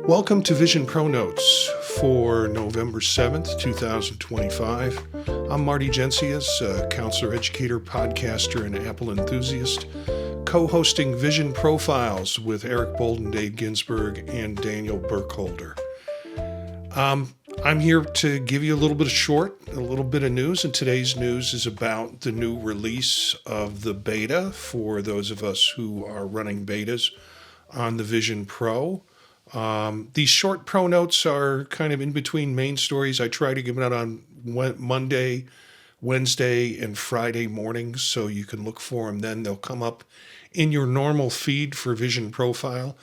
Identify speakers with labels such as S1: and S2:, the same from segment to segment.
S1: Welcome to Vision ProNotes for November 7th, 2025. I'm Marty Gensius, a counselor, educator, podcaster, and Apple enthusiast, co-hosting Vision Profiles with Eric Bolden, Dave Ginsburg, and Daniel Burkholder. I'm here to give you a little bit of news, and today's news is about the new release of the beta for those of us who are running betas on the Vision Pro. These short pro notes are kind of in between main stories. I try to give them out on Monday, Wednesday, and Friday mornings, so you can look for them then. They'll come up in your normal feed for Vision Profile.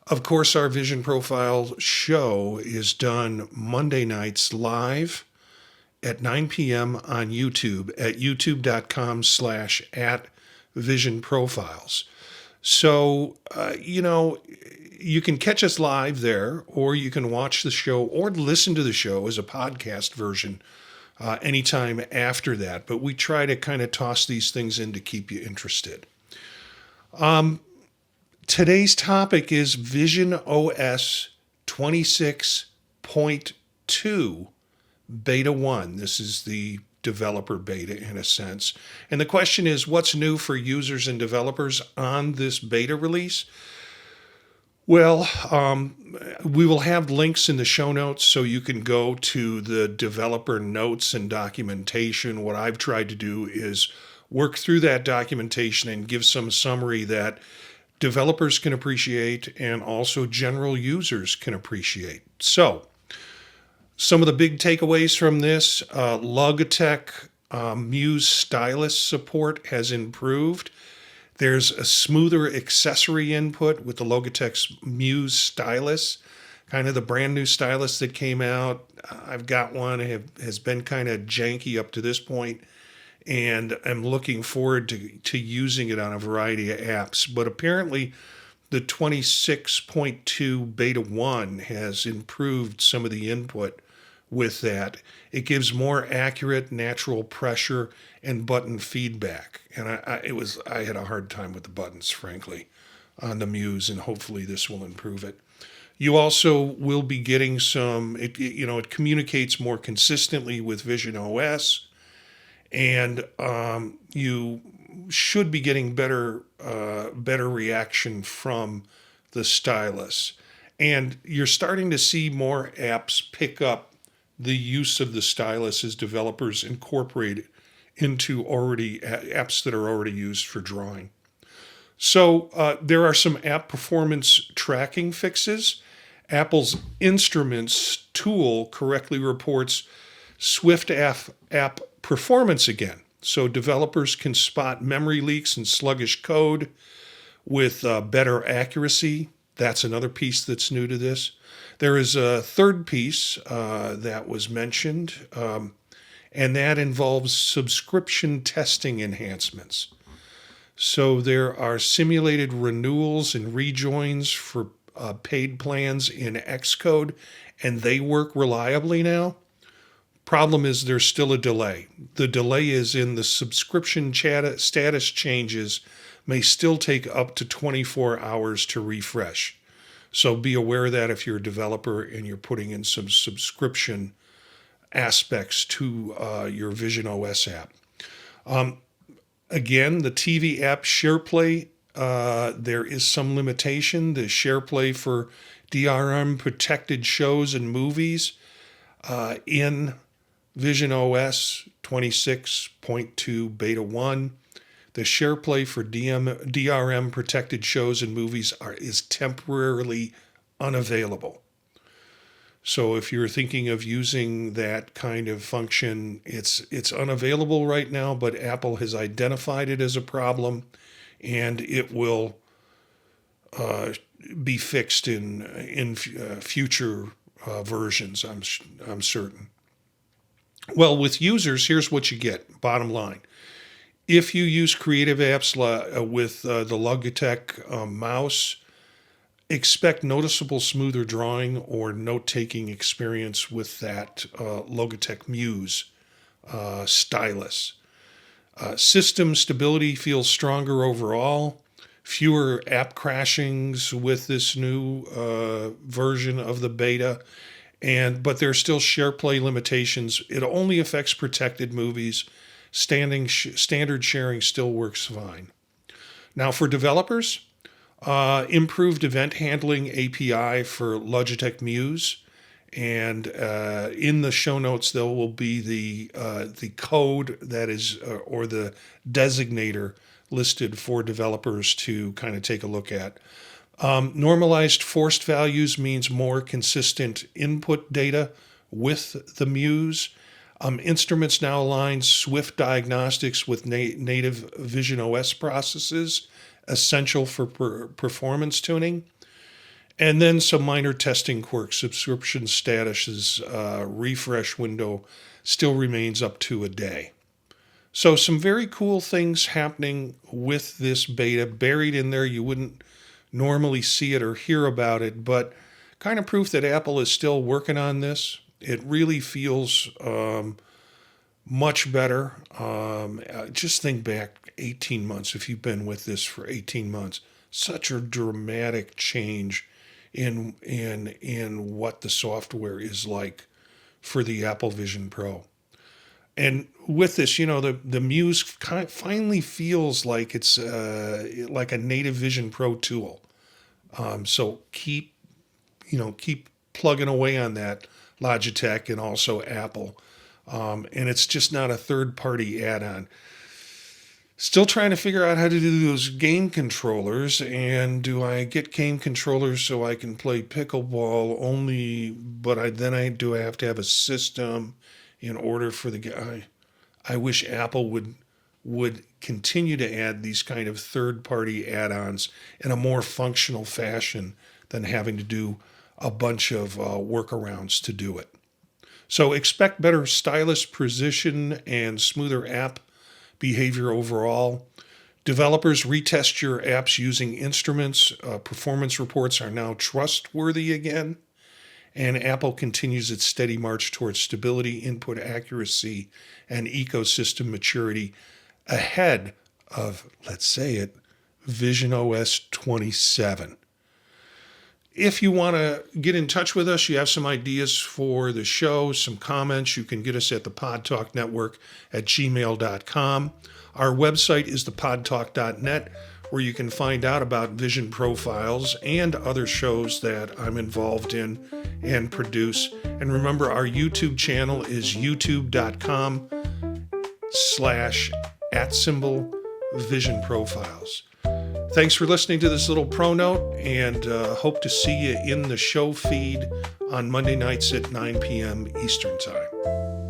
S1: Of course, our Vision Profile show is done Monday nights live at 9 p.m. on YouTube at youtube.com/@visionprofiles. So, you can catch us live there, or you can watch the show or listen to the show as a podcast version anytime after that. But we try to kind of toss these things in to keep you interested. Today's topic is visionOS 26.2 Beta 1. This is the developer beta in a sense. And the question is, what's new for users and developers on this beta release? Well, we will have links in the show notes so you can go to the developer notes and documentation. What I've tried to do is work through that documentation and give some summary that developers can appreciate and also general users can appreciate. So, some of the big takeaways from this, Logitech Muse Stylus support has improved. There's a smoother accessory input with the Logitech's Muse Stylus, kind of the brand new stylus that came out. I've got one. It has been kind of janky up to this point, and I'm looking forward to using it on a variety of apps. But apparently, the 26.2 Beta 1 has improved some of the input with that. It gives more accurate natural pressure and button feedback. And I had a hard time with the buttons, frankly, on the Muse, and hopefully this will improve it. You also will be getting it communicates more consistently with visionOS, and you should be getting better reaction from the stylus. And you're starting to see more apps pick up the use of the stylus as developers incorporate it into apps that are already used for drawing. So there are some app performance tracking fixes. Apple's Instruments tool correctly reports Swift app performance again. So developers can spot memory leaks and sluggish code with better accuracy. That's another piece that's new to this. There is a third piece that was mentioned, and that involves subscription testing enhancements. So there are simulated renewals and rejoins for paid plans in Xcode, and they work reliably now. Problem is there's still a delay. The delay is in the subscription status changes may still take up to 24 hours to refresh. So be aware of that if you're a developer and you're putting in some subscription aspects to your visionOS app. Again, the TV app SharePlay, there is some limitation. The SharePlay for DRM protected shows and movies in visionOS 26.2 Beta 1. The SharePlay for DRM protected shows and movies is temporarily unavailable. So if you're thinking of using that kind of function, it's unavailable right now, but Apple has identified it as a problem, and it will be fixed in future versions, I'm certain. Well, with users, here's what you get, bottom line. If you use creative apps with the Logitech mouse, expect noticeable smoother drawing or note-taking experience with that Logitech Muse stylus. System stability feels stronger overall. fewer app crashings with this new version of the beta. But there's still SharePlay limitations. It only affects protected movies. Standard sharing still works fine. Now for developers, improved event handling API for Logitech Muse. And in the show notes, there will be the code that is, or the designator listed for developers to kind of take a look at. Normalized forced values means more consistent input data with the Muse. Instruments now align Swift diagnostics with native visionOS processes, essential for performance tuning. And then some minor testing quirks. Subscription status's refresh window still remains up to a day. So some very cool things happening with this beta. Buried in there, you wouldn't normally see it or hear about it, but kind of proof that Apple is still working on this. It really feels much better. Just think back 18 months, if you've been with this for 18 months. Such a dramatic change in what the software is like for the Apple Vision Pro. And with this, the Muse finally feels like it's like a native Vision Pro tool. So keep plugging away on that, Logitech and also Apple. And it's just not a third-party add-on. Still trying to figure out how to do those game controllers. And do I get game controllers so I can play pickleball only? But do I have to have a system in order for the guy? I wish Apple would continue to add these kind of third-party add-ons in a more functional fashion than having to do a bunch of workarounds to do it. So expect better stylus precision and smoother app behavior overall. Developers, retest your apps using instruments. Performance reports are now trustworthy again. And Apple continues its steady march towards stability, input accuracy, and ecosystem maturity ahead of, let's say it, visionOS 27. If you want to get in touch with us, you have some ideas for the show, some comments, you can get us at the Podtalk Network at gmail.com. Our website is thepodtalk.net, where you can find out about Vision Profiles and other shows that I'm involved in and produce. And remember, our YouTube channel is youtube.com/@Vision Profiles. Thanks for listening to this little ProNote, and hope to see you in the show feed on Monday nights at 9 p.m. Eastern Time.